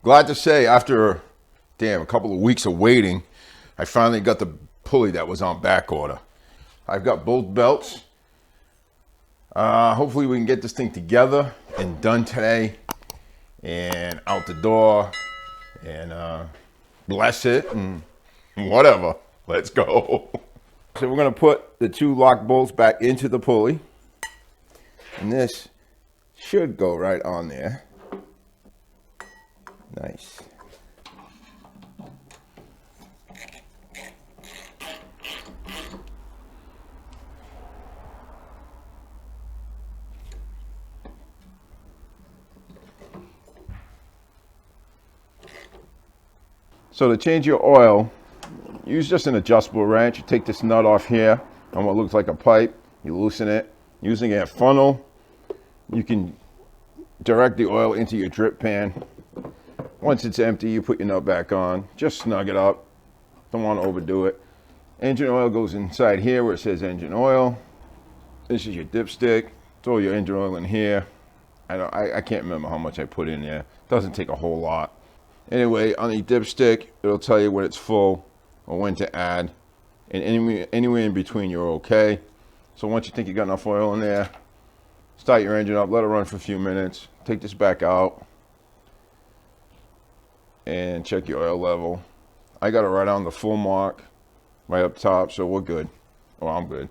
Glad to say, after a couple of weeks of waiting, I finally got the pulley that was on back order. I've got both belts. Hopefully we can get this thing together and done today and out the door and bless it and whatever. Let's go. So we're gonna put the two lock bolts back into the pulley, and this should go right on there. Nice. So to change your oil, use just an adjustable wrench. You take this nut off here on what looks like a pipe, you loosen it. Using a funnel, you can direct the oil into your drip pan. Once it's empty, you put your nut back on. Just snug it up. Don't want to overdo it. Engine oil goes inside here where it says engine oil. This is your dipstick. Throw your engine oil in here. I can't remember how much I put in there. Doesn't take a whole lot. Anyway, on the dipstick, it'll tell you when it's full or when to add. And anywhere in between, you're okay. So once you think you got enough oil in there, start your engine up, let it run for a few minutes. Take this back out and check your oil level. I got it right on the full mark, right up top, so we're good. Oh, I'm good.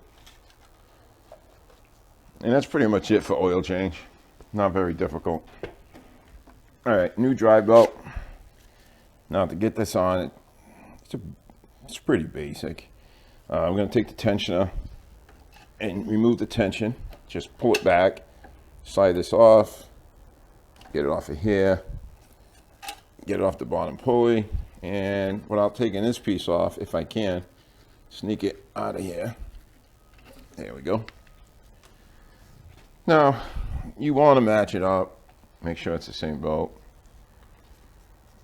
And that's pretty much it for oil change. Not very difficult. All right, new drive belt. Now to get this on, it's pretty basic. I'm going to take the tensioner and remove the tension. Just pull it back, slide this off, get it off of here, get it off the bottom pulley, and without taking this piece off, if I can, sneak it out of here. There we go. Now, you want to match it up, make sure it's the same belt.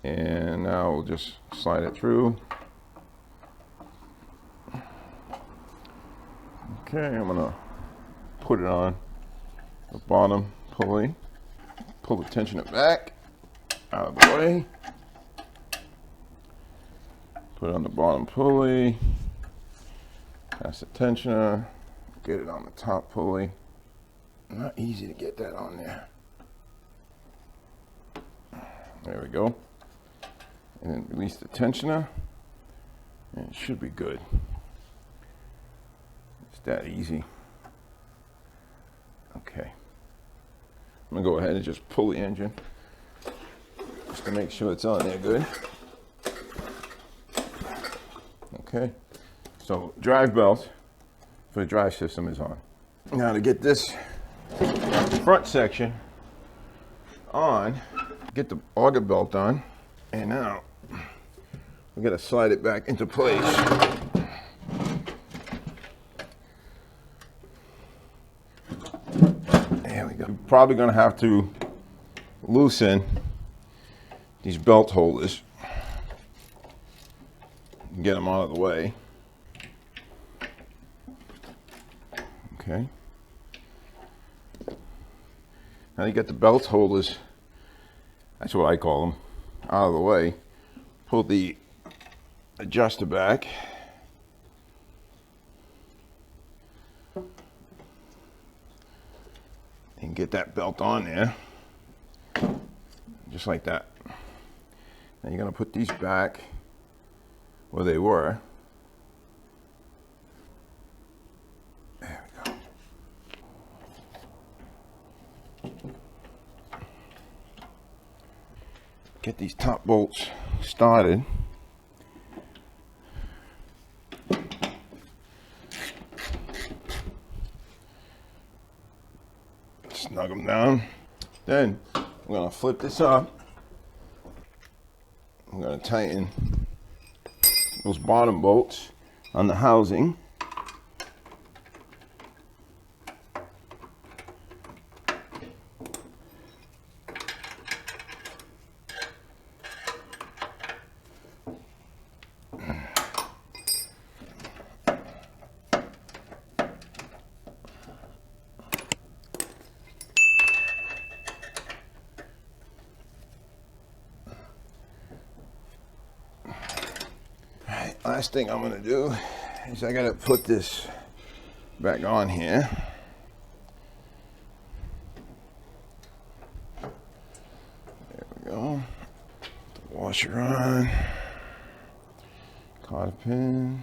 And now we'll just slide it through. Okay, I'm gonna put it on the bottom pulley. Pull the tensioner back, out of the way. Put it on the bottom pulley. Pass the tensioner. Get it on the top pulley. Not easy to get that on there. There we go. And then release the tensioner, and it should be good. It's that easy. Okay. I'm gonna go ahead and just pull the engine just to make sure it's on there good. Okay. So drive belt for the drive system is on. Now to get this front section on, get the auger belt on, and now we're going to slide it back into place. There we go. You're probably going to have to loosen these belt holders and get them out of the way. Okay. Now you get the belt holders, that's what I call them, out of the way. Pull the adjuster back. And get that belt on there. Just like that. Now you're going to put these back where they were. There we go. Get these top bolts started. Snug them down. Then I'm going to flip this up. I'm going to tighten those bottom bolts on the housing. last thing I'm gonna do is I gotta put this back on here. There we go. Put the washer on. Cotter pin.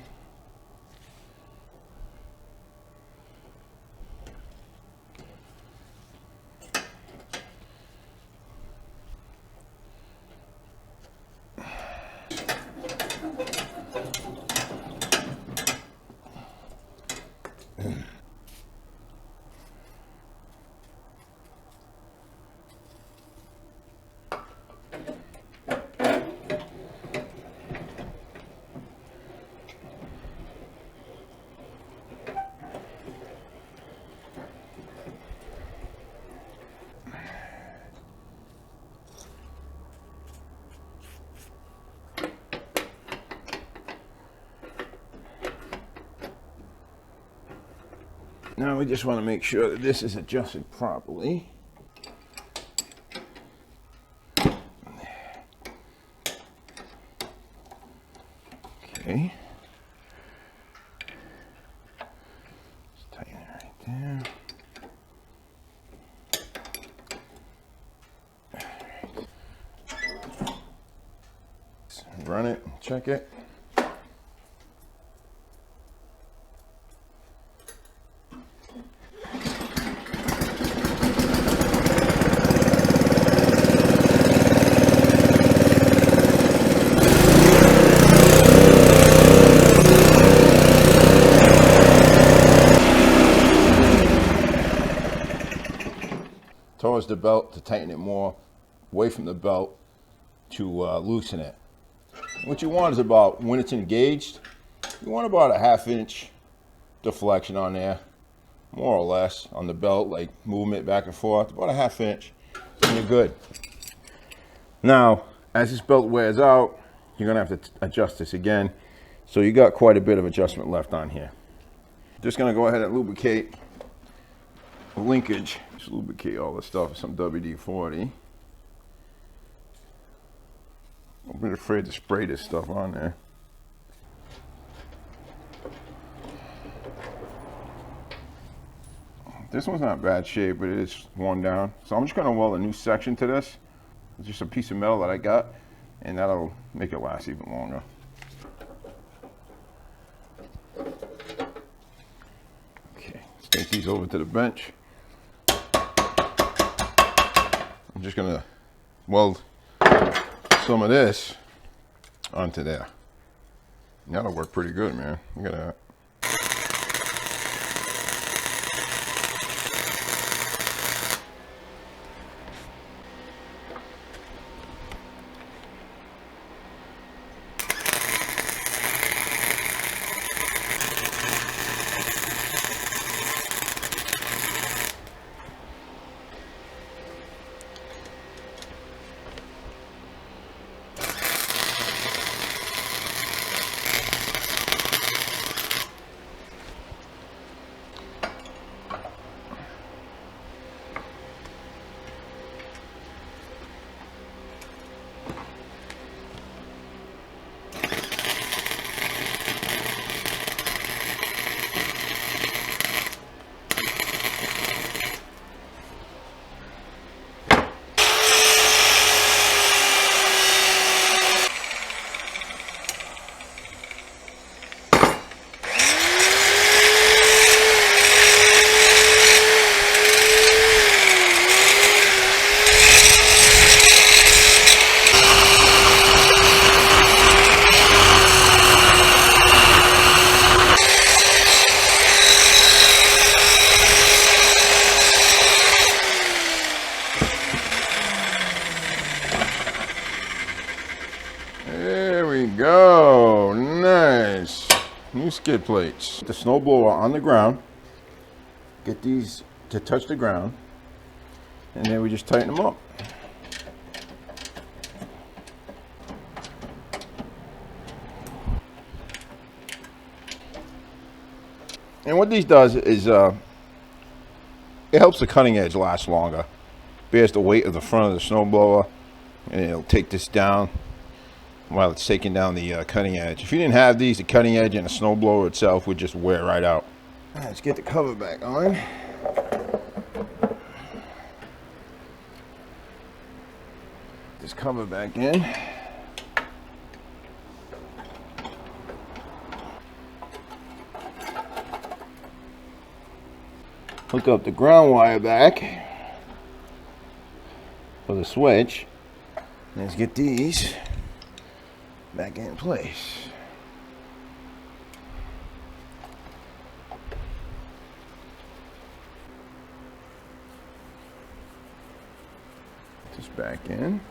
Now we just want to make sure that this is adjusted properly. Okay. Just tighten it right there. Run it, check it. Towards the belt to tighten it more, away from the belt to loosen it. What you want is about, when it's engaged, you want about a 1/2 inch deflection on there, more or less, on the belt, like movement back and forth, about a 1/2 inch, and you're good. Now, as this belt wears out, you're gonna have to adjust this again. So you got quite a bit of adjustment left on here. Just gonna go ahead and lubricate the linkage. Just lubricate all this stuff with some WD-40. I'm a bit afraid to spray this stuff on there. This one's not bad shape, but it is worn down. So I'm just gonna weld a new section to this. It's just a piece of metal that I got, and that'll make it last even longer. Okay, let's take these over to the bench. I'm just gonna weld some of this onto there. And that'll work pretty good, man. Look at that. There we go, nice. New skid plates. The snowblower on the ground. Get these to touch the ground, and then we just tighten them up. And what these does is it helps the cutting edge last longer. Bears the weight of the front of the snowblower, and it'll take this down while it's taking down the cutting edge. If you didn't have these, the cutting edge and the snowblower itself would just wear right out. All right, let's get the cover back on. This cover back in. Hook up the ground wire back for the switch. Let's get these back in place. Just back in.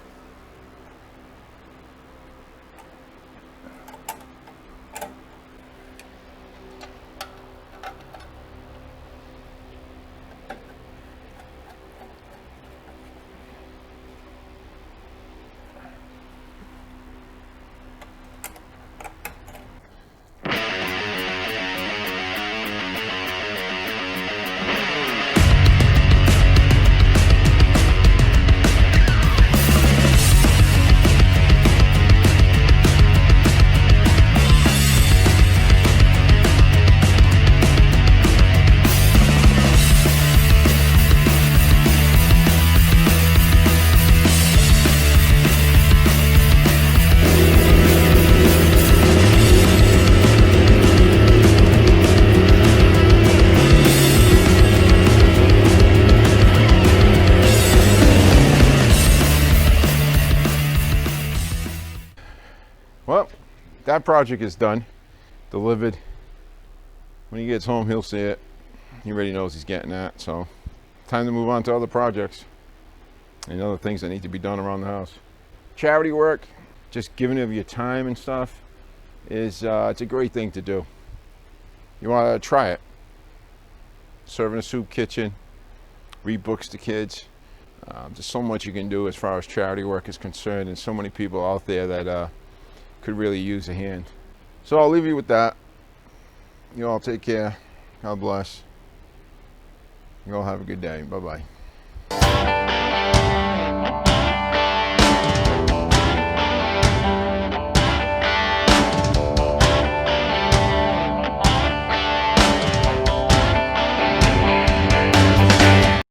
Well, that project is done, delivered. When he gets home, he'll see it. He already knows he's getting that. So, time to move on to other projects and other things that need to be done around the house. Charity work, just giving of your time and stuff, is it's a great thing to do. You want to try it. Serving a soup kitchen, read books to kids. There's so much you can do as far as charity work is concerned, and so many people out there that could really use a hand. So I'll leave you with that. You all take care. God bless. You all have a good day. Bye-bye.